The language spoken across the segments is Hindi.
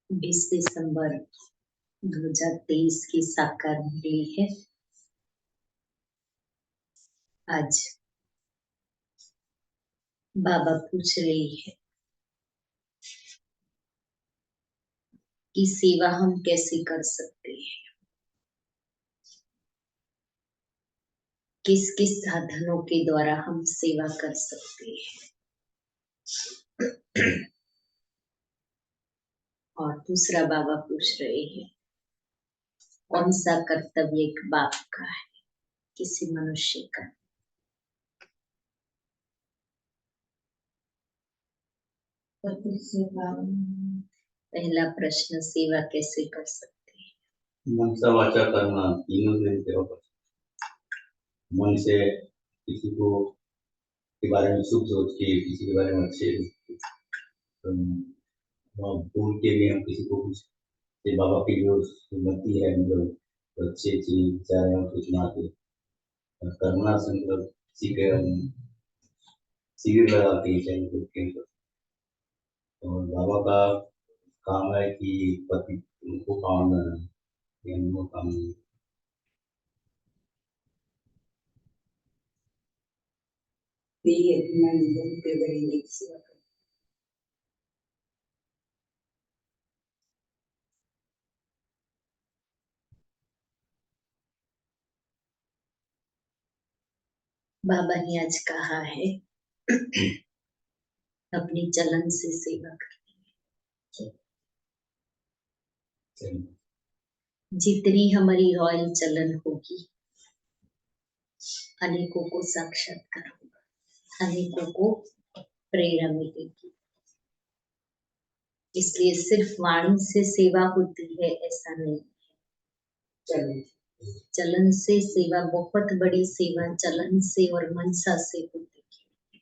बीस दिसंबर 2023 की साकार मुरली है। आज बाबा पूछ रही है कि सेवा हम कैसे कर सकते हैं, किस किस साधनों के द्वारा हम सेवा कर सकते हैं। और दूसरा बाबा पूछ रहे हैं कौन सा कर्तव्य एक बाप का है, किसी मनुष्य का। पहला प्रश्न, सेवा कैसे कर सकते हैं? मनसा वाचा कर्मणा तीनों दिन सेवा कर। मन से किसी को के बारे में शुभ सोच के, किसी के बारे में अच्छे भूल के भी हम किसी को कुछ बाबा की जो सुमति है, मतलब अच्छे अच्छे विचार है सूचना के कर्मणा से मतलब शिविर लगाते हैं। और बाबा का काम है कि पति उनको काम देना, उनको काम नहीं। बाबा ने आज कहा है अपनी चलन से सेवा करनी है। जितनी हमारी रॉयल चलन होगी, अनेकों को साक्षात्कार होगा, अनेकों को प्रेरणा मिलेगी। इसलिए सिर्फ वाणी से सेवा होती है ऐसा नहीं है। चलन से सेवा, बहुत बड़ी सेवा चलन से और मनसा से होती है।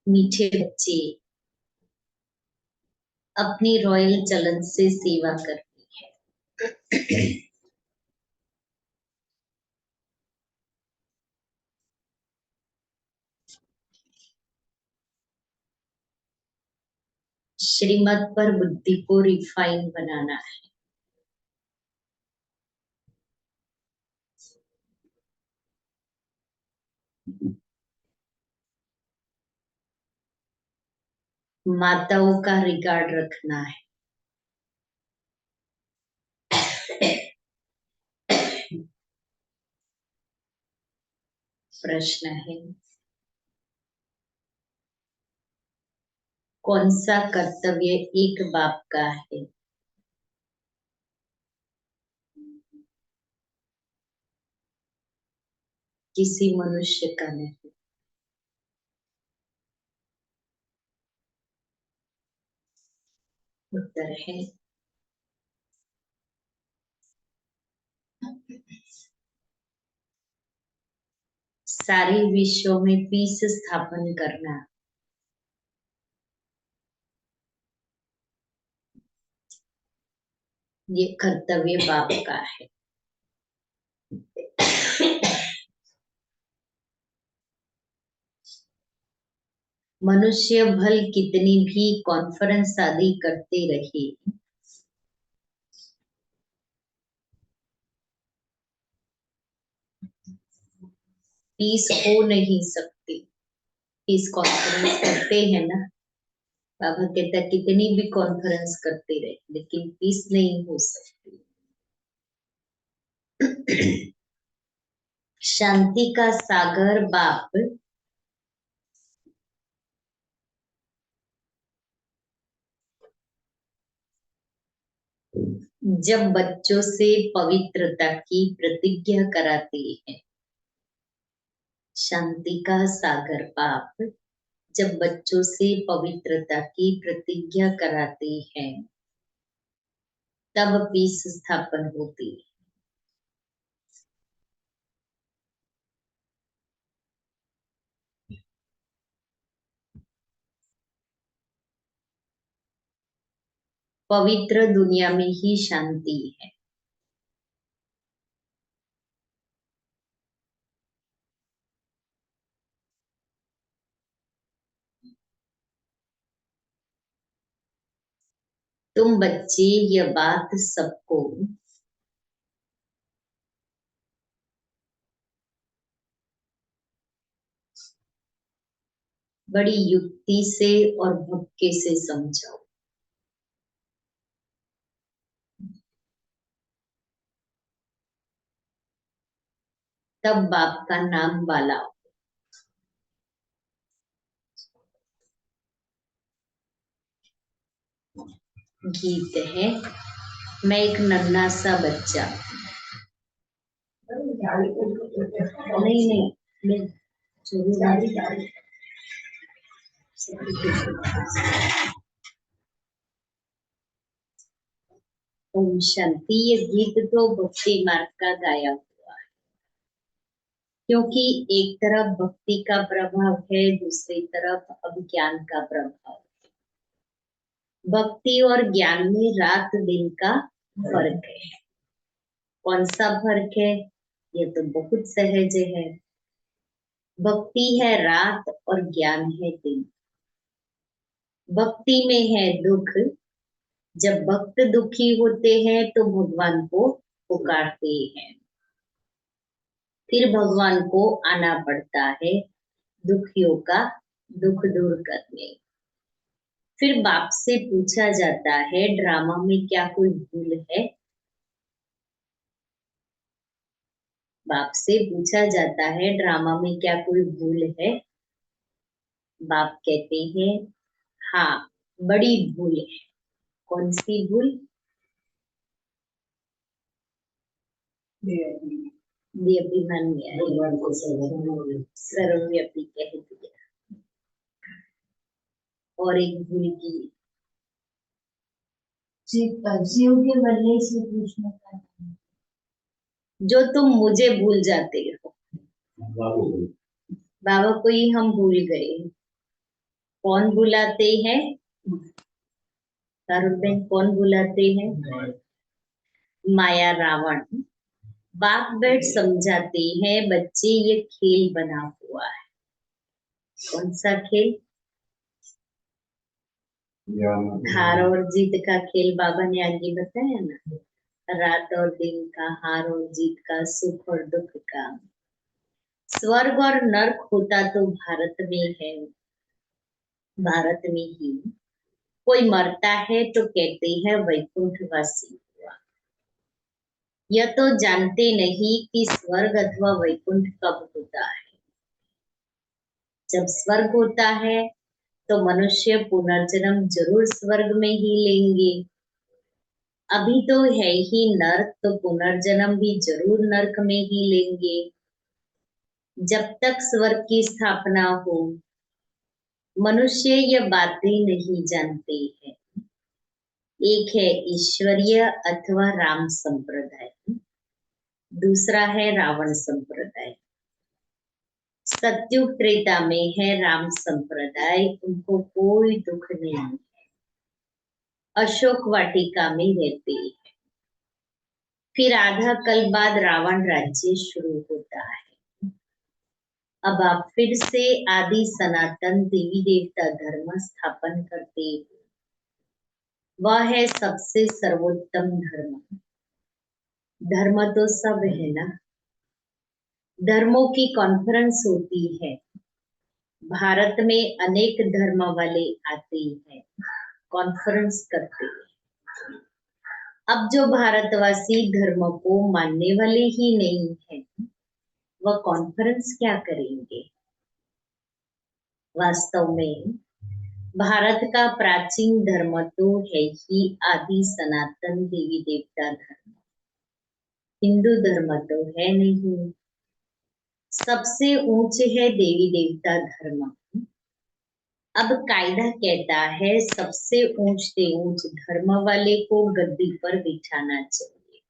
मीठे बच्चे अपनी रॉयल चलन से सेवा करती है। श्रीमत पर बुद्धि को रिफाइन बनाना है। माताओं का रिगार्ड रखना है। प्रश्न है कौन सा कर्तव्य एक बाप का है? किसी मनुष्य का नहीं। उत्तर है सारे विश्व में पीस स्थापन करना। ये कर्तव्य बाप का है। मनुष्य भल कितनी भी कॉन्फ्रेंस आदि करते रहे, पीस हो नहीं सकती। पीस कॉन्फ्रेंस करते हैं ना, बाबा कहता कितनी भी कॉन्फ्रेंस करते रहे लेकिन पीस नहीं हो सकती। शांति का सागर बाप जब बच्चों से पवित्रता की प्रतिज्ञा कराते हैं। शांति का सागर बाप जब बच्चों से पवित्रता की प्रतिज्ञा कराते हैं तब पीस स्थापन होती है। पवित्र दुनिया में ही शांति है। तुम बच्चे यह बात सबको बड़ी युक्ति से और भक्के से समझाओ। तब बाप का नाम वाला हो। गीत है, मैं एक नन्हा सा बच्चा। नहीं नहीं नहीं, ओम शांति। ये गीत तो भक्ति मार्ग का गाया हुआ है, क्योंकि एक तरफ भक्ति का प्रभाव है, दूसरी तरफ अज्ञान का प्रभाव है। भक्ति और ज्ञान में रात दिन का फर्क है। कौन सा फर्क है? ये तो बहुत सहज है। भक्ति है रात और ज्ञान है दिन। भक्ति में है दुख। जब भक्त दुखी होते हैं तो भगवान को पुकारते हैं, फिर भगवान को आना पड़ता है दुखियों का दुख दूर करने। फिर बाप से पूछा जाता है, ड्रामा में क्या कोई भूल है? बाप से पूछा जाता है, ड्रामा में क्या कोई भूल है? बाप कहते हैं, हाँ, बड़ी भूल है। कौन सी भूल? अभिमान में आई, सर्वव्यापी कह दिया। और एक भूल की जीव के बनने से पूछने का, जो तुम मुझे भूल जाते हो। बाबा को ही हम भूल गए। कौन बुलाते हैं? कौन बुलाते हैं? माया रावण। बाप बैठ समझाते हैं, बच्चे ये खेल बना हुआ है। कौन सा खेल? हार और जीत का खेल बाबा ने आगे बताया ना। रात और दिन का, हार और जीत का, सुख और दुख का। स्वर्ग और नर्क होता तो भारत में है, भारत में ही। कोई मरता है तो कहते हैं वैकुंठवासी हुआ। यह तो जानते नहीं कि स्वर्ग अथवा वैकुंठ कब होता है। जब स्वर्ग होता है तो मनुष्य पुनर्जन्म जरूर स्वर्ग में ही लेंगे। अभी तो है ही नर्क, तो पुनर्जन्म भी जरूर नर्क में ही लेंगे। जब तक स्वर्ग की स्थापना हो, मनुष्य यह बातें नहीं जानते हैं। एक है ईश्वरीय अथवा राम संप्रदाय, दूसरा है रावण संप्रदाय। सत्युग त्रेता में है राम संप्रदाय, उनको कोई दुख नहीं है, अशोक वाटिका में रहते हैं। फिर आधा कल बाद रावण राज्य शुरू होता है। अब आप फिर से आदि सनातन देवी देवता धर्म स्थापन करते हैं। वह है सबसे सर्वोत्तम धर्म। धर्म तो सब है ना। धर्मों की कॉन्फ्रेंस होती है। भारत में अनेक धर्म वाले आते हैं, कॉन्फ्रेंस करते हैं। अब जो भारतवासी धर्म को मानने वाले ही नहीं है, वह कॉन्फ्रेंस क्या करेंगे? वास्तव में भारत का प्राचीन धर्म तो है ही आदि सनातन देवी देवता धर्म। हिंदू धर्म तो है नहीं। सबसे ऊंचे है देवी देवता धर्म। अब कायदा कहता है सबसे ऊंच से ऊंच धर्म वाले को गद्दी पर बिठाना चाहिए।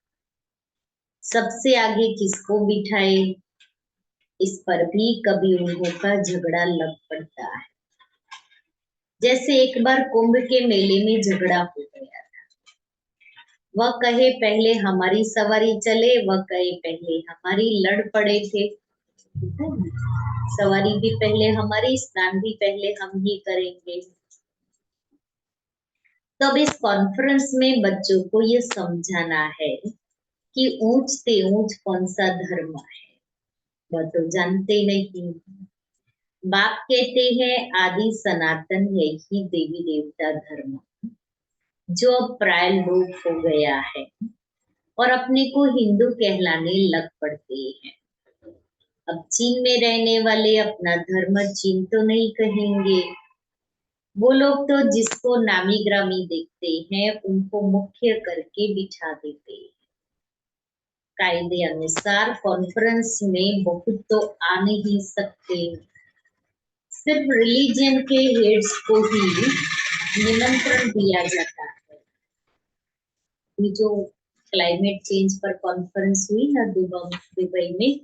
सबसे आगे किसको बिठाए, इस पर भी कभी उन्हों का झगड़ा लग पड़ता है। जैसे एक बार कुंभ के मेले में झगड़ा हो गया था। वह कहे पहले हमारी सवारी चले, वह कहे पहले हमारी, लड़ पड़े थे। सवारी भी पहले हमारी, स्नान भी पहले हम ही करेंगे। तो अब इस कॉन्फ्रेंस में बच्चों को ये समझाना है कि ऊंच से ऊंच कौन सा धर्म है, वह तो जानते नहीं। बाप कहते हैं आदि सनातन यही देवी देवता धर्म, जो अब प्राय लोप हो गया है और अपने को हिंदू कहलाने लग पड़ते हैं। अब चीन में रहने वाले अपना धर्म चीन तो नहीं कहेंगे, वो लोग तो जिसको नामी ग्रामी देखते हैं उनको मुख्य करके बिठा देते हैं। कायदे अनुसार कॉन्फ्रेंस में बहुत तो आ नहीं सकते, सिर्फ रिलीजन के हेड्स को ही निमंत्रण दिया जाता है। ये जो क्लाइमेट चेंज पर कॉन्फ्रेंस हुई ना दुबई में,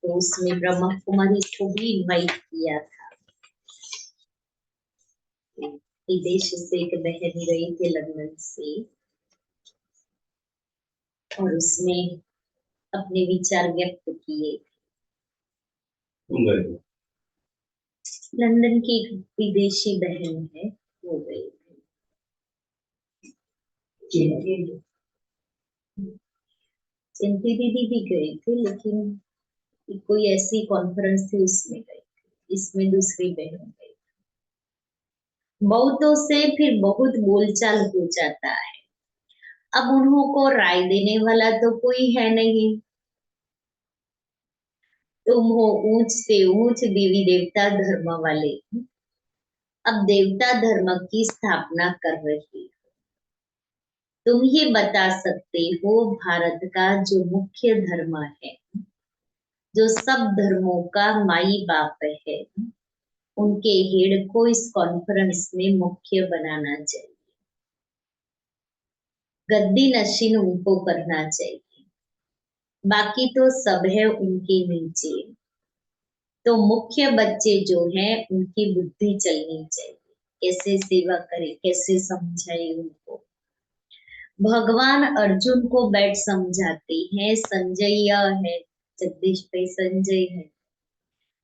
तो उसमें ब्रह्मा कुमारी को भी इनवाइट किया था। विदेश से एक बहन गई थी लंदन से, और उसमें अपने विचार व्यक्त किए। तुम गए थे? लंदन की एक विदेशी बहन है, वो गई थी। चिंती दीदी भी गई थी, लेकिन कोई ऐसी कॉन्फ्रेंस थी उसमें गई थी, इसमें दूसरी बहन गई। बहुतों से फिर बहुत बोलचाल हो जाता है। अब उन्हों को राय देने वाला तो कोई है नहीं। तुम हो ऊंच से ऊंच देवी देवता धर्म वाले, अब देवता धर्म की स्थापना कर रही हो। तुम ये बता सकते हो भारत का जो मुख्य धर्म है, जो सब धर्मों का माई बाप है, उनके हेड को इस कॉन्फ्रेंस में मुख्य बनाना चाहिए, गद्दी नशीन उनको करना चाहिए, बाकी तो सब है उनके नीचे। तो मुख्य बच्चे जो हैं उनकी बुद्धि चलनी चाहिए, कैसे सेवा करे, कैसे समझाए उनको। भगवान अर्जुन को बैठ समझाते हैं, संजय है, जगदीश पे संजय है,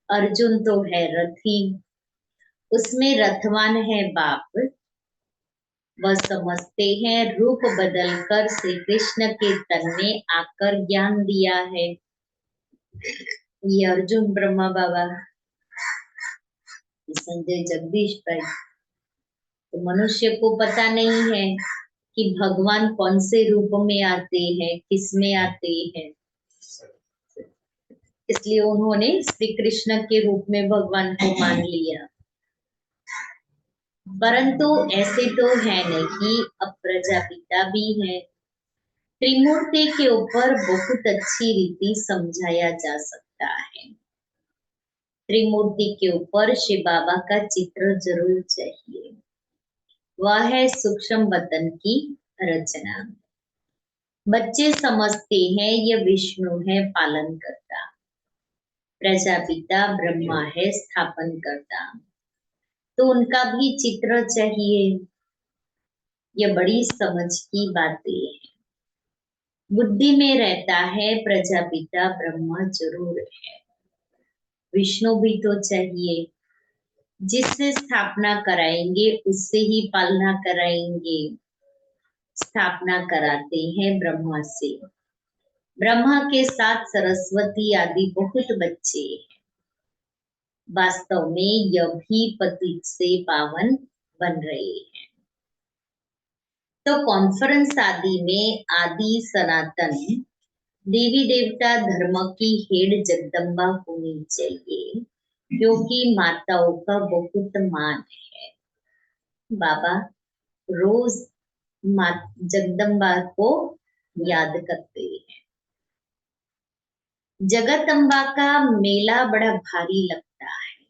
अर्जुन तो है रथी, उसमें रथवान है बाप। वह समझते हैं रूप बदलकर श्री कृष्ण के तन में आकर ज्ञान दिया है। ये अर्जुन ब्रह्मा बाबा, संजय जगदीश भाई। तो मनुष्य को पता नहीं है कि भगवान कौन से रूप में आते हैं, किस में आते हैं, इसलिए उन्होंने श्री कृष्ण के रूप में भगवान को मान लिया। परंतु ऐसे तो है नहीं, अब प्रजापिता भी है। त्रिमूर्ति के ऊपर बहुत अच्छी रीति समझाया जा सकता है। त्रिमूर्ति के ऊपर शिव बाबा का चित्र जरूर चाहिए। वह है सूक्ष्म वतन की रचना। बच्चे समझते हैं यह विष्णु है पालन करता, प्रजापिता ब्रह्मा है स्थापन करता, तो उनका भी चित्र चाहिए। यह बड़ी समझ की बातें हैं। बुद्धि में रहता है प्रजापिता ब्रह्मा जरूर है, विष्णु भी तो चाहिए। जिससे स्थापना कराएंगे उससे ही पालना कराएंगे। स्थापना कराते हैं ब्रह्मा से, ब्रह्मा के साथ सरस्वती आदि बहुत बच्चे हैं। वास्तव में यह भी पतित से पावन बन रहे हैं। तो कॉन्फ्रेंस आदि में आदि सनातन देवी देवता धर्म की हेड जगदम्बा होनी चाहिए, क्योंकि माताओं का बहुत मान है। बाबा रोज जगदम्बा को याद करते हैं। जगदम्बा का मेला बड़ा भारी लगता है।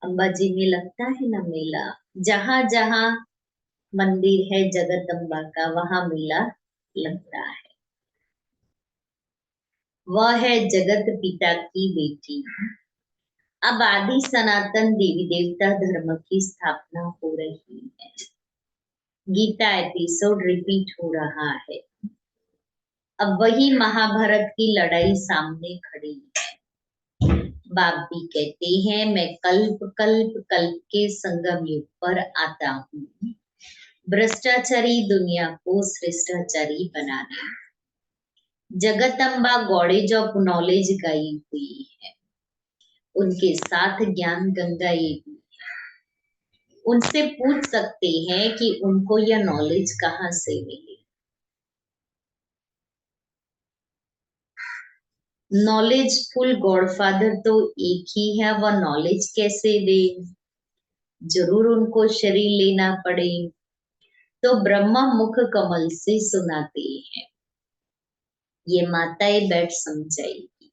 अंबाजी में लगता है ना मेला, जहां जहां मंदिर है जगदम्बा का वहां मेला लगता है। वह है जगत पिता की बेटी। अब आदि सनातन देवी देवता धर्म की स्थापना हो रही है। गीता एपिसोड रिपीट हो रहा है। अब वही महाभारत की लड़ाई सामने खड़ी है। बाप भी कहते हैं मैं कल्प कल्प कल्प के संगम युग पर आता हूँ। भ्रष्टाचारी दुनिया को श्रेष्ठाचारी बनाने जगदम्बा गॉडेज ऑफ नॉलेज गई हुई है। उनके साथ ज्ञान गंगा एक उनसे पूछ सकते हैं कि उनको यह नॉलेज कहाँ से मिली। नॉलेजफुल गॉडफादर तो एक ही है, वह नॉलेज कैसे दे? जरूर उनको शरीर लेना पड़े। तो ब्रह्मा मुख कमल से सुनाते हैं, ये माताएं बैठ समझाएगी।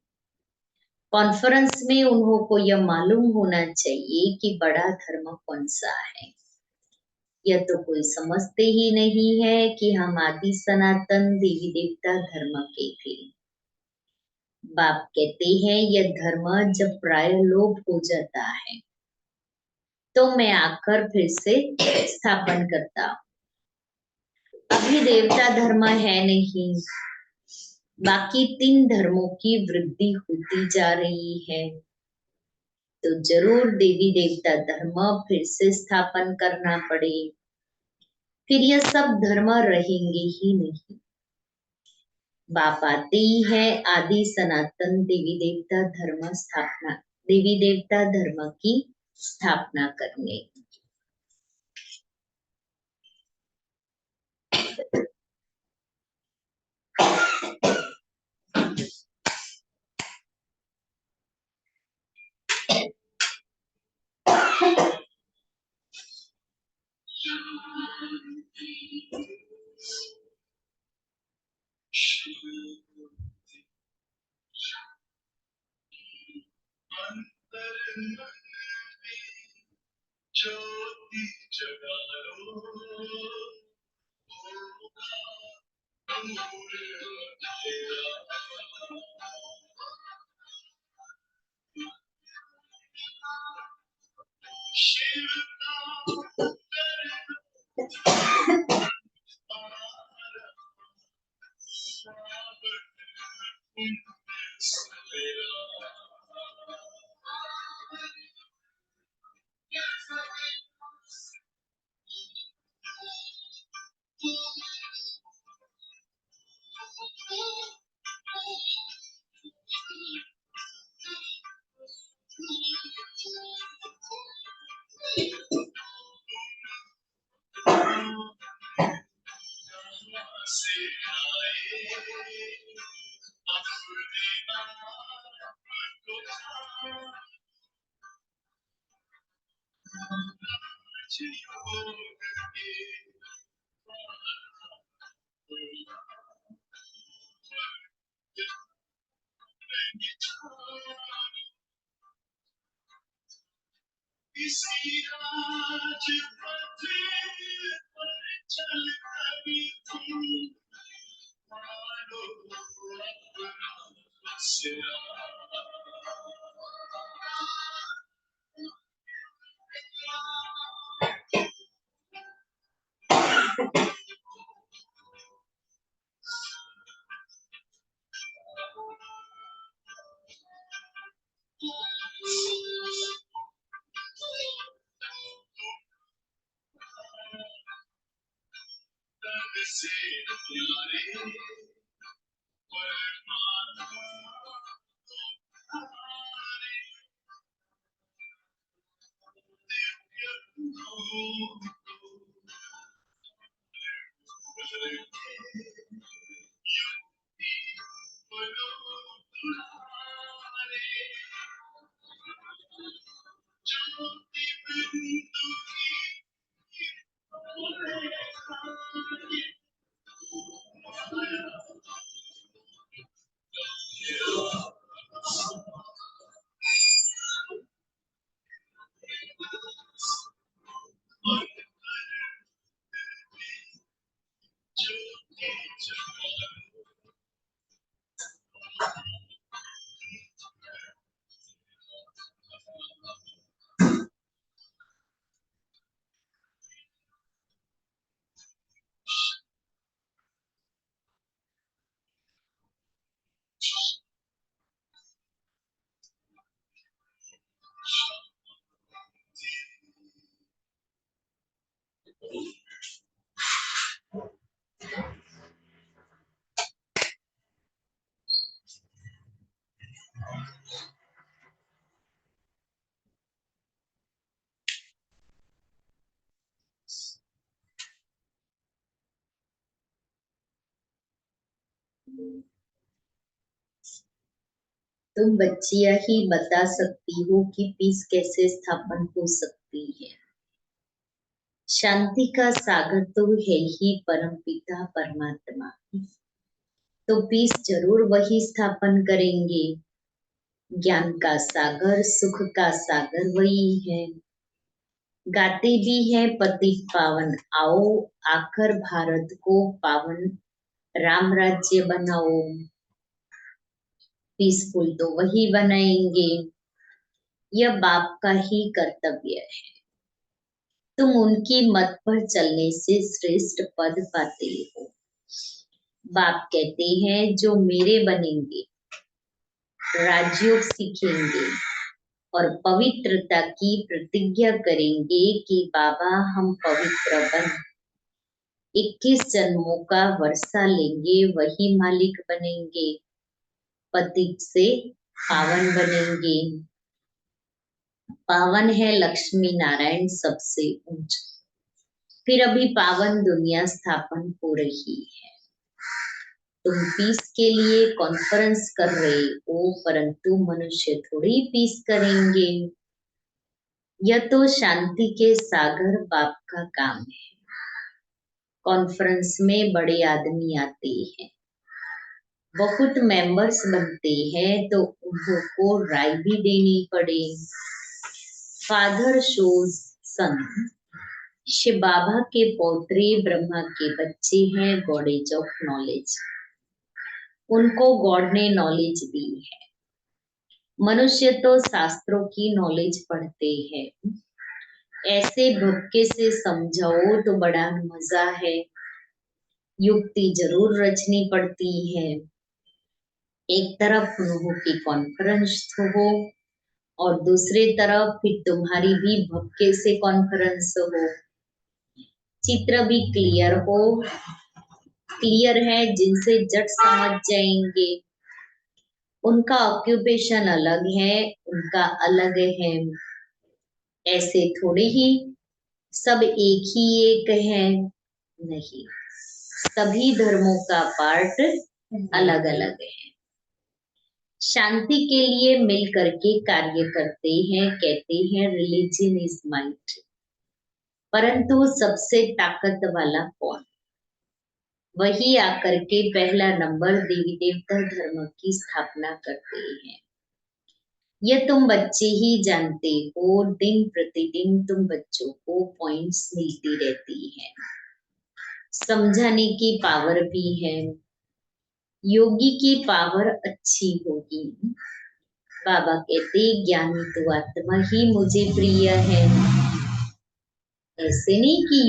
कॉन्फ्रेंस में उन्हों को यह मालूम होना चाहिए कि बड़ा धर्म कौन सा है। यह तो कोई समझते ही नहीं है कि हम आदि सनातन देवी देवता धर्म के थे। बाप कहते हैं यह धर्म जब प्राय लोप हो जाता है तो मैं आकर फिर से स्थापन करता हूं। अभी देवता धर्म है नहीं, बाकी 3 धर्मों की वृद्धि होती जा रही है, तो जरूर देवी देवता धर्म फिर से स्थापन करना पड़े। फिर यह सब धर्म रहेंगे ही नहीं। बाप आते ही है आदि सनातन देवी देवता धर्म की स्थापना करने। ज्योति जगाओ तुम बच्चियां ही बता सकती हो कि पीस कैसे स्थापन हो सकती है। शांति का सागर तो है ही परमपिता परमात्मा, तो पीस जरूर वही स्थापन करेंगे। ज्ञान का सागर, सुख का सागर वही है। गाते भी है पतित पावन, आओ आकर भारत को पावन राम राज्य बनाओ। पीसफुल तो वही बनाएंगे, यह बाप का ही कर्तव्य है। तुम उनकी मत पर चलने से श्रेष्ठ पद पाते हो। बाप कहते हैं जो मेरे बनेंगे, राजयोग सीखेंगे और पवित्रता की प्रतिज्ञा करेंगे कि बाबा हम पवित्र बन 21 जन्मों का वर्षा लेंगे, वही मालिक बनेंगे, पतित से पावन बनेंगे। पावन है लक्ष्मी नारायण सबसे ऊंचा, फिर अभी पावन दुनिया स्थापन हो रही है। तुम पीस के लिए कॉन्फ्रेंस कर रहे हो, परंतु मनुष्य थोड़ी पीस करेंगे। यह तो शांति के सागर बाप का काम है। कॉन्फ्रेंस में बड़े आदमी आते हैं, बहुत मेंबर्स बनते हैं, तो उनको राय भी देनी पड़े। फादर शोज सन, शिव बाबा के पौत्रे ब्रह्मा के बच्चे हैं, गॉड एज ऑफ नॉलेज, उनको गॉड ने नॉलेज दी है। मनुष्य तो शास्त्रों की नॉलेज पढ़ते हैं। ऐसे भक्के से समझाओ तो बड़ा मजा है। युक्ति जरूर रचनी पड़ती है। एक तरफ उन्हों की कॉन्फ्रेंस हो और दूसरी तरफ फिर तुम्हारी भी भक्के से कॉन्फ्रेंस हो। चित्र भी क्लियर है, जिनसे जट समझ जाएंगे। उनका ऑक्यूपेशन अलग है, उनका अलग है। ऐसे थोड़े ही सब एक ही एक है, नहीं, सभी धर्मों का पार्ट अलग अलग है। शांति के लिए मिल करके कार्य करते हैं, कहते हैं रिलीजन इज माइट, परंतु सबसे ताकत वाला कौन? वही आकर के पहला नंबर देवी देवता धर्म की स्थापना करते हैं। यह तुम बच्चे ही जानते हो। दिन प्रतिदिन तुम बच्चों को पॉइंट्स मिलती रहती है, समझाने की पावर भी है। योगी की पावर अच्छी होगी। बाबा कहते ज्ञानी तो आत्मा ही मुझे प्रिय है। ऐसे नहीं कि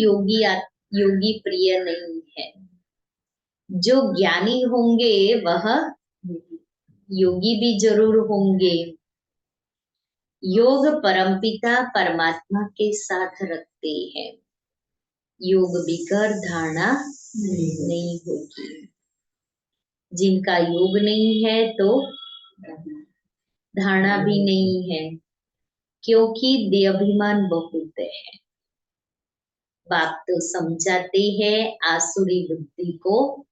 योगी प्रिय नहीं है। जो ज्ञानी होंगे वह योगी भी जरूर होंगे। योग परमपिता परमात्मा के साथ रखते हैं। योग बिगर धारणा नहीं होगी। जिनका योग नहीं है तो धारणा भी नहीं है, क्योंकि देहाभिमान बहुत है। बाप तो समझाते हैं आसुरी बुद्धि को,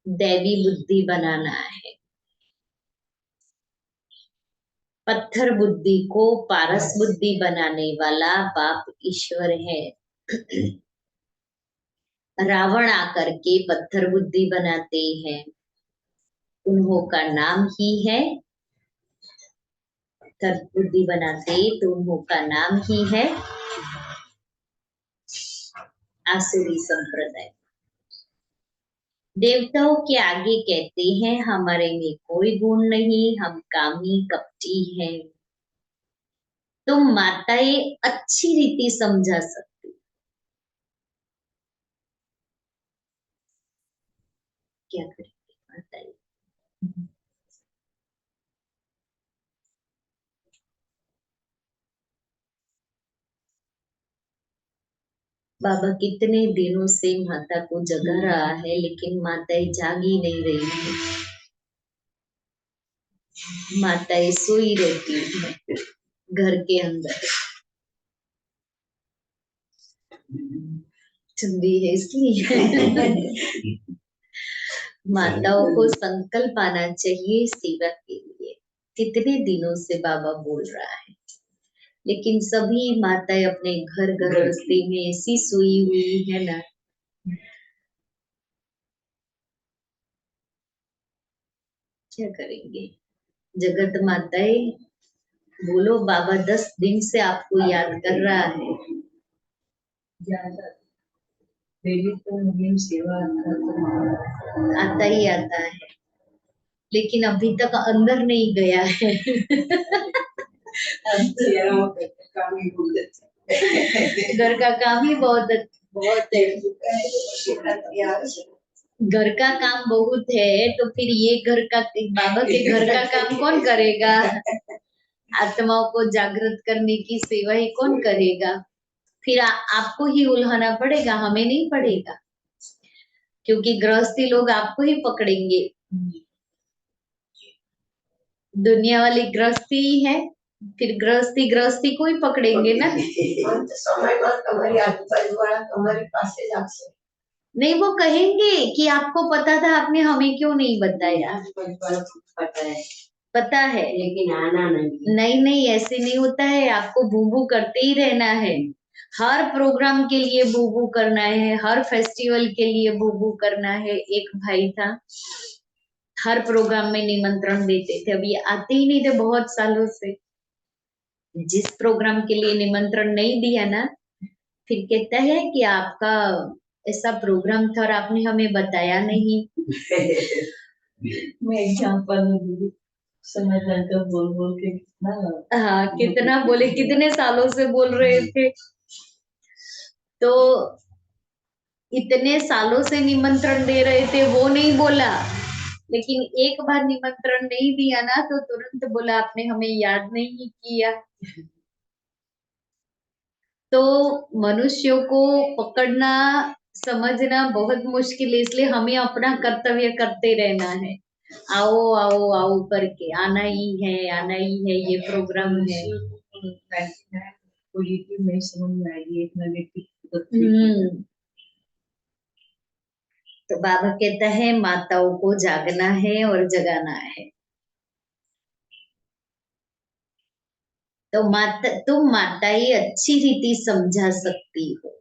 दैवी बुद्धि बनाना है। पत्थर बुद्धि को पारस बुद्धि बनाने वाला बाप ईश्वर है। रावण आकर के पत्थर बुद्धि बनाते हैं, उन्हों का नाम ही है पत्थर बुद्धि बनाते, तो उन्हों का नाम ही है आसुरी संप्रदाय। देवताओं के आगे कहते हैं हमारे में कोई गुण नहीं, हम कामी कपटी हैं। तुम माताएं अच्छी रीति समझा सकती, क्या करेंगे माताएं? बाबा कितने दिनों से माता को जगा रहा है, लेकिन माताएं जाग ही नहीं रही है। माताएं सोई रहती है घर के अंदर। ठंडी है इसलिए। माताओं को संकल्प आना चाहिए सेवा के लिए। कितने दिनों से बाबा बोल रहा है, लेकिन सभी माताएं अपने घर गृहस्थी में ऐसी सोई हुई है ना। क्या करेंगे। जगत माताएं बोलो, बाबा 10 दिन से आपको याद कर रहा है। डेली तो मुझे सेवा आता ही आता है, लेकिन अभी तक अंदर नहीं गया है। घर का काम ही बहुत है। घर का काम बहुत है, तो फिर ये घर का, बाबा के घर का काम कौन करेगा। आत्माओं को जागृत करने की सेवा ही कौन करेगा। फिर आपको ही उल्हाना पड़ेगा, हमें नहीं पड़ेगा, क्योंकि गृहस्थी लोग आपको ही पकड़ेंगे। दुनिया वाली गृहस्थी ही है, फिर गृहस्थी को ही पकड़ेंगे ना। नहीं, वो कहेंगे कि आपको पता था, आपने हमें क्यों नहीं बताया। पता है, लेकिन आना नहीं। नहीं, ऐसे नहीं होता है। आपको बूबू करते ही रहना है। हर प्रोग्राम के लिए बूबू करना है, हर फेस्टिवल के लिए बूबू करना है। एक भाई था, हर प्रोग्राम में निमंत्रण देते थे, अभी आते ही नहीं थे बहुत सालों से। जिस प्रोग्राम के लिए निमंत्रण नहीं दिया ना, फिर कहता है कि आपका ऐसा प्रोग्राम था और आपने हमें बताया नहीं। मैं एग्जांपल समय तक बोल बोल के कितना, हाँ, कितना बोले, कितने सालों से बोल रहे थे। तो इतने सालों से निमंत्रण दे रहे थे, वो नहीं बोला, लेकिन एक बार निमंत्रण नहीं दिया ना, तो तुरंत बोला आपने हमें याद नहीं किया। तो मनुष्यों को पकड़ना, समझना बहुत मुश्किल है, इसलिए हमें अपना कर्तव्य करते रहना है। आओ आओ आओ करके आना ही है, आना ही है, ये प्रोग्राम है। पॉजिटिव में समझ में आएगी, एक नेगेटिव। तो बाबा कहता है माताओं को जागना है और जगाना है। तो तुम माताएं अच्छी रीति समझा सकती हो।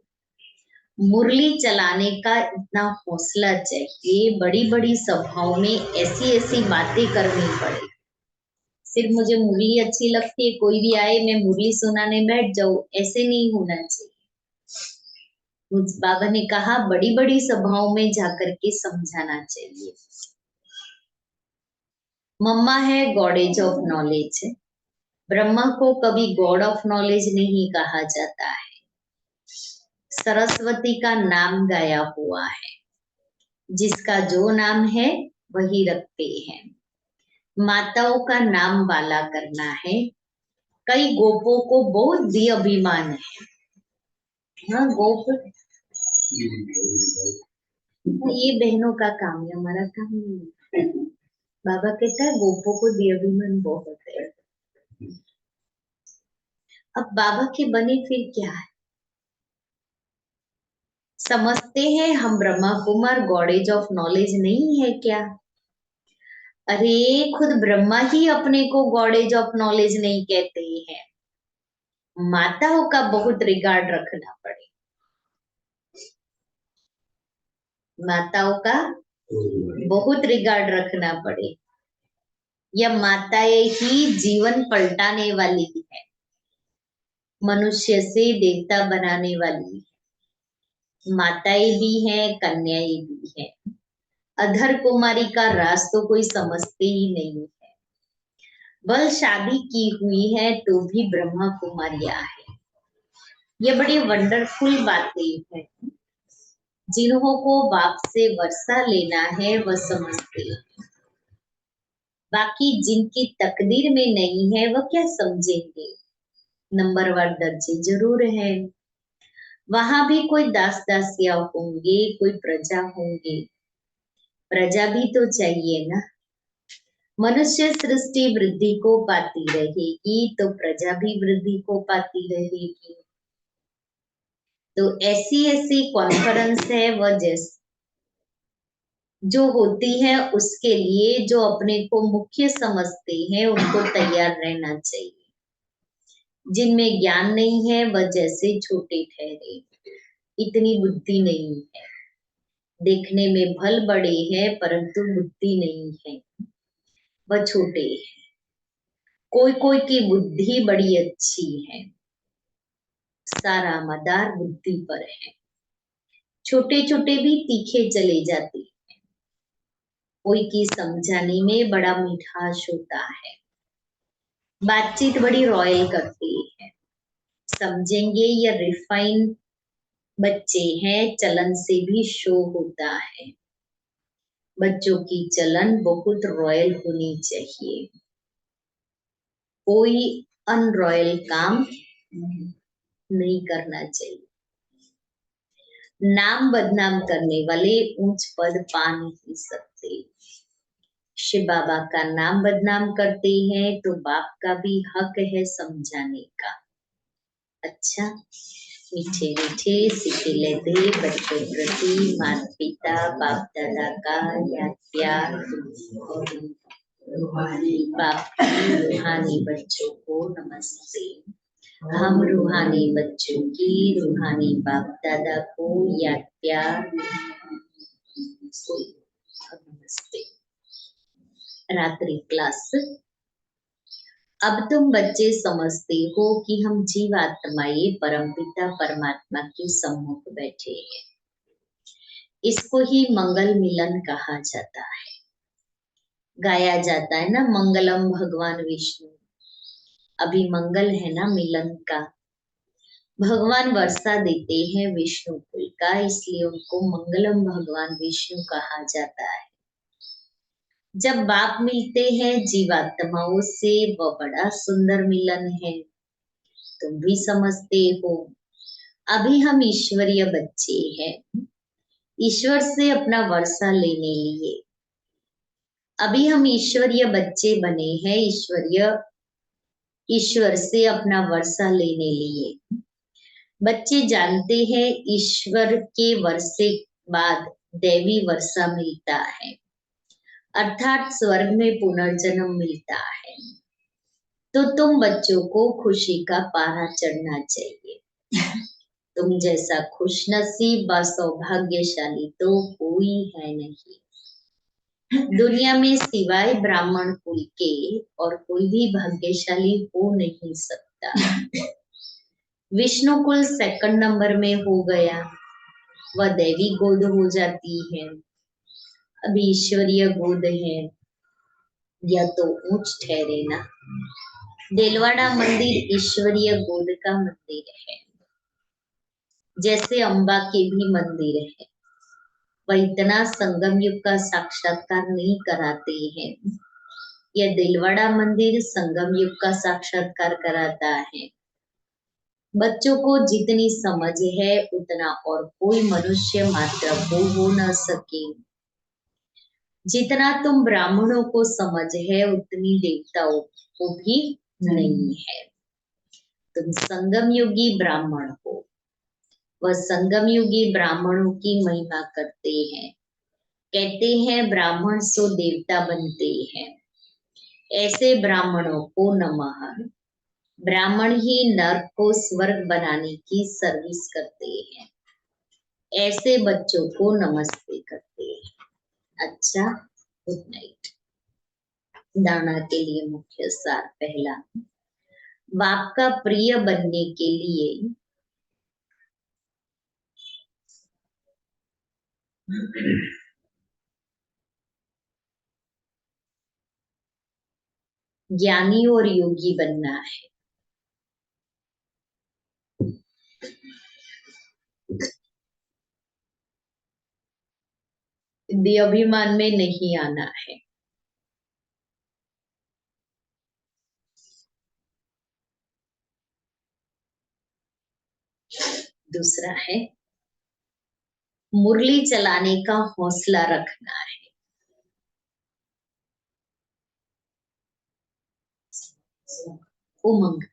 मुरली चलाने का इतना हौसला चाहिए, बड़ी बड़ी सभाओं में ऐसी ऐसी बातें करनी पड़े। सिर्फ मुझे मुरली अच्छी लगती है, कोई भी आए मैं मुरली सुनाने बैठ जाऊं, ऐसे नहीं होना चाहिए। बाबा ने कहा बड़ी बड़ी सभाओं में जाकर के समझाना चाहिए। मम्मा है गॉडेज ऑफ नॉलेज। ब्रह्मा को कभी गॉड ऑफ नॉलेज नहीं कहा जाता है। सरस्वती का नाम गाया हुआ है, जिसका जो नाम है वही रखते हैं। माताओं का नाम वाला करना है। कई गोपों को बहुत भी अभिमान है। हाँ, गोप ये बहनों का काम है, हमारा काम नहीं है। बाबा कहता है गोपों को भी अभिमान बहुत है। अब बाबा के बने फिर क्या है। समझते हैं हम Brahma Kumar goddess of knowledge नहीं है क्या। अरे खुद ब्रह्मा ही अपने को गॉडेज ऑफ नॉलेज नहीं कहते हैं। माताओं का बहुत रिगार्ड रखना पड़े। माताओं का बहुत रिगार्ड रखना पड़े। यह माताएं ही जीवन पलटाने वाली है, मनुष्य से देवता बनाने वाली है। माताएं भी हैं, कन्याएं भी हैं। अधर कुमारी का राज तो कोई समझते ही नहीं है। बल शादी की हुई है तो भी ब्रह्मा कुमारियां है। ये बड़ी वंडरफुल बातें हैं। जिन्हों को बाप से वर्षा लेना है वह समझते हैं, बाकी जिनकी तकदीर में नहीं है वह क्या समझेंगे। नंबरवार दर्जे जरूर है। वहां भी कोई दास दासियां होंगे, कोई प्रजा होंगे। प्रजा भी तो चाहिए ना। मनुष्य सृष्टि वृद्धि को पाती रहेगी तो प्रजा भी वृद्धि को पाती रहेगी। तो ऐसी ऐसी कॉन्फ्रेंस है वह जो होती है, उसके लिए जो अपने को मुख्य समझते हैं उनको तैयार रहना चाहिए। जिनमें ज्ञान नहीं है वह जैसे छोटे ठहरे, इतनी बुद्धि नहीं है। देखने में भल बड़े हैं परंतु बुद्धि नहीं है, वह छोटे हैं। कोई कोई की बुद्धि बड़ी अच्छी है, सारा मदार बुद्धि पर है। छोटे छोटे भी तीखे चले जाते हैं। कोई की समझाने में बड़ा मिठास होता है, बातचीत बड़ी रॉयल करती है। समझेंगे या रिफाइन बच्चे हैं, चलन से भी शो होता है। बच्चों की चलन बहुत रॉयल होनी चाहिए, कोई अनरॉयल काम नहीं करना चाहिए। नाम बदनाम करने वाले ऊंच पद पा नहीं सकते। शिव बाबा का नाम बदनाम करते हैं तो बाप का भी हक है समझाने का। अच्छा, मीठे मीठे सिक्के लेते बच्चों प्रति माता पिता बाप दादा का याद प्यार और बाप की रूहानी बच्चों को नमस्ते। हम रूहानी बच्चों की रूहानी बाप दादा को याद प्यार नमस्ते। रात्रि क्लास। अब तुम बच्चे समझते हो कि हम जीवात्माएं परमपिता परमात्मा के सम्मुख बैठे हैं। इसको ही मंगल मिलन कहा जाता है। गाया जाता है ना, मंगलम भगवान विष्णु। अभी मंगल है ना मिलन का। भगवान वर्षा देते हैं विष्णु कुल का, इसलिए उनको मंगलम भगवान विष्णु कहा जाता है। जब बाप मिलते हैं जीवात्माओं से वह बड़ा सुंदर मिलन है। तुम भी समझते हो। अभी हम ईश्वरीय बच्चे हैं, ईश्वर से अपना वर्षा लेने लिए। अभी हम ईश्वरीय बच्चे बने हैं, ईश्वर से अपना वर्षा लेने लिए। बच्चे जानते हैं ईश्वर के वर्षे बाद दैवी वर्षा मिलता है, अर्थात स्वर्ग में पुनर्जन्म मिलता है। तो तुम बच्चों को खुशी का पारा चढ़ना चाहिए। तुम जैसा खुशनसीब व सौभाग्यशाली तो कोई है नहीं दुनिया में, सिवाय ब्राह्मण कुल के और कोई भी भाग्यशाली हो नहीं सकता। विष्णु कुल सेकंड नंबर में हो गया, वह दैवी गोद हो जाती है। अब ईश्वरीय गोद है, या तो ऊंच ठहरे ना। देलवाड़ा मंदिर ईश्वरीय गोद का मंदिर है, जैसे अम्बा के भी मंदिर है। वह इतना संगम युग का साक्षात्कार नहीं कराते हैं। यह दिलवाड़ा मंदिर संगम युग का साक्षात्कार कराता है। बच्चों को जितनी समझ है उतना और कोई मनुष्य मात्र को हो न सके। जितना तुम ब्राह्मणों को समझ है उतनी देवताओं को भी नहीं है। तुम संगम युगी ब्राह्मण हो, वह संगम युगी ब्राह्मणों की महिमा करते हैं। कहते हैं ब्राह्मण सो देवता बनते हैं। ऐसे ब्राह्मणों को नमः। ब्राह्मण ही नर को स्वर्ग बनाने की सर्विस करते हैं। ऐसे बच्चों को नमस्ते करते हैं। अच्छा, गुड नाइट। दाना के लिए मुख्य सार। पहला, बाप का प्रिय बनने के लिए ज्ञानी और योगी बनना है। अभिमान में नहीं आना है। दूसरा है मुरली चलाने का हौसला रखना है। उमंग,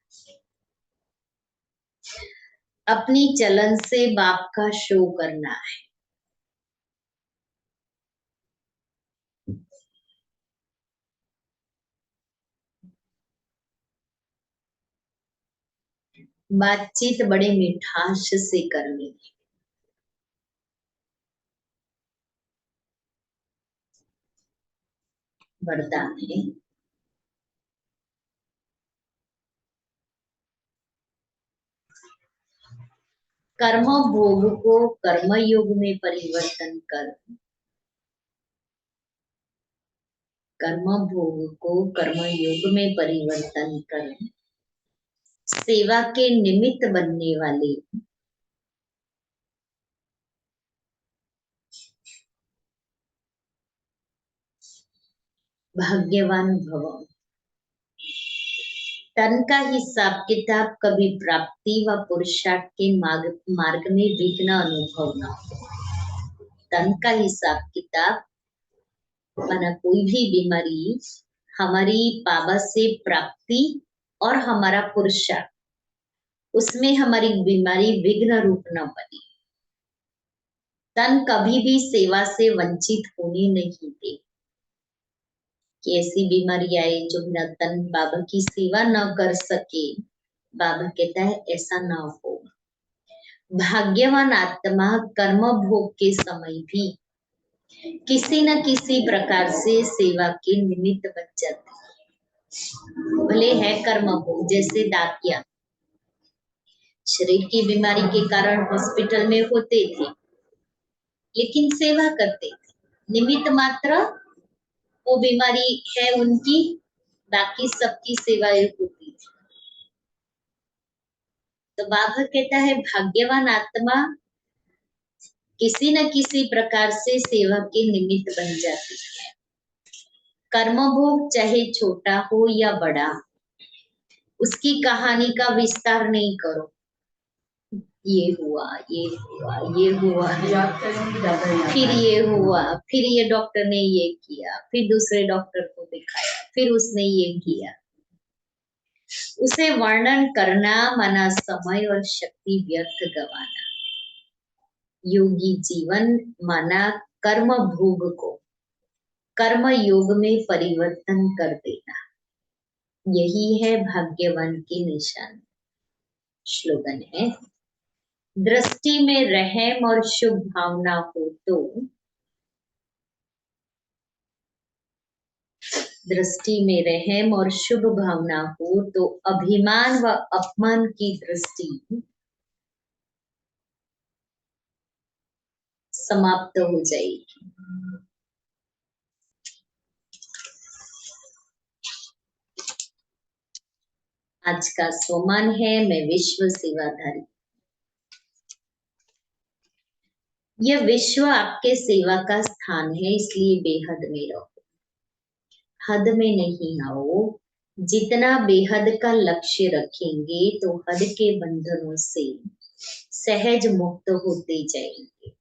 अपनी चलन से बाप का शो करना है। बातचीत बड़े मिठास से करनी है। वरदान है कर्म भोग को कर्म योग में परिवर्तन कर, कर्म भोग को कर्म योग में परिवर्तन कर, सेवा के निमित्त बनने वाले भाग्यवान भव। तन का हिसाब किताब कभी प्राप्ति व पुरुषार्थ के मार्ग में विघ्न अनुभव न हो। तन का हिसाब किताब माना कोई भी बीमारी हमारी बाबा से प्राप्ति और हमारा पुरुषार्थ, उसमें हमारी बीमारी विघ्न रूप न बने। तन कभी भी सेवा से वंचित होने नहीं दे कि ऐसी बीमारी आए जो बिना तन बाबा की सेवा न कर सके। बाबा कहता है ऐसा ना हो। भाग्यवान आत्मा कर्म भोग के समय भी किसी न किसी प्रकार से सेवा के निमित्त बन जाती है। भले है कर्म भोग, जैसे दातिया शरीर की बीमारी के कारण हॉस्पिटल में होते थे, लेकिन सेवा करते थे। निमित्त मात्र वो बीमारी है उनकी, बाकी सबकी सेवाएं होती थी। तो बाबा कहता है भाग्यवान आत्मा किसी न किसी प्रकार से सेवा के निमित्त बन जाती है। कर्म भोग चाहे छोटा हो या बड़ा, उसकी कहानी का विस्तार नहीं करो। ये हुआ, ये हुआ, ये हुआ, याद करेंगे ज्यादा याद फिर ये हुआ, फिर ये डॉक्टर ने ये किया, फिर दूसरे डॉक्टर को दिखाया, फिर उसने ये किया। उसे वर्णन करना माना समय और शक्ति व्यर्थ गवाना। योगी जीवन माना कर्म भोग को कर्म योग में परिवर्तन कर देना। यही है भाग्यवान की निशानी। स्लोगन है दृष्टि में रहम और शुभ भावना हो तो, दृष्टि में रहम और शुभ भावना हो तो अभिमान व अपमान की दृष्टि समाप्त हो जाएगी। आज का स्वमान है मैं विश्व सेवाधारी। यह विश्व आपके सेवा का स्थान है, इसलिए बेहद में रहो, हद में नहीं आओ। जितना बेहद का लक्ष्य रखेंगे तो हद के बंधनों से सहज मुक्त होते जाएंगे।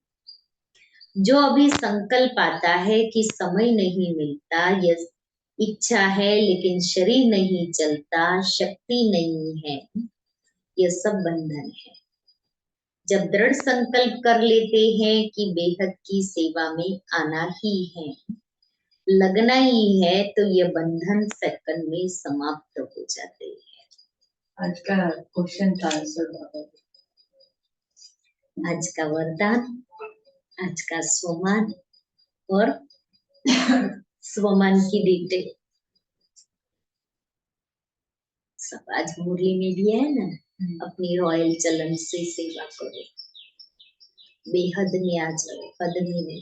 जो अभी संकल्प आता है कि समय नहीं मिलता, यह इच्छा है लेकिन शरीर नहीं चलता, शक्ति नहीं है, यह सब बंधन है। जब दृढ़ संकल्प कर लेते हैं कि बेहद की सेवा में आना ही है, लगना ही है, तो ये बंधन सेकंड में समाप्त हो जाते हैं। आज का क्वेश्चन का आंसर बाबा। आज का वरदान, आज का स्वमान और स्वमान की डिटेल सब आज मुरली में भी है ना। अपनी रॉयल चलन से सेवा करो, बेहद में आ जाओ, हद में नहीं।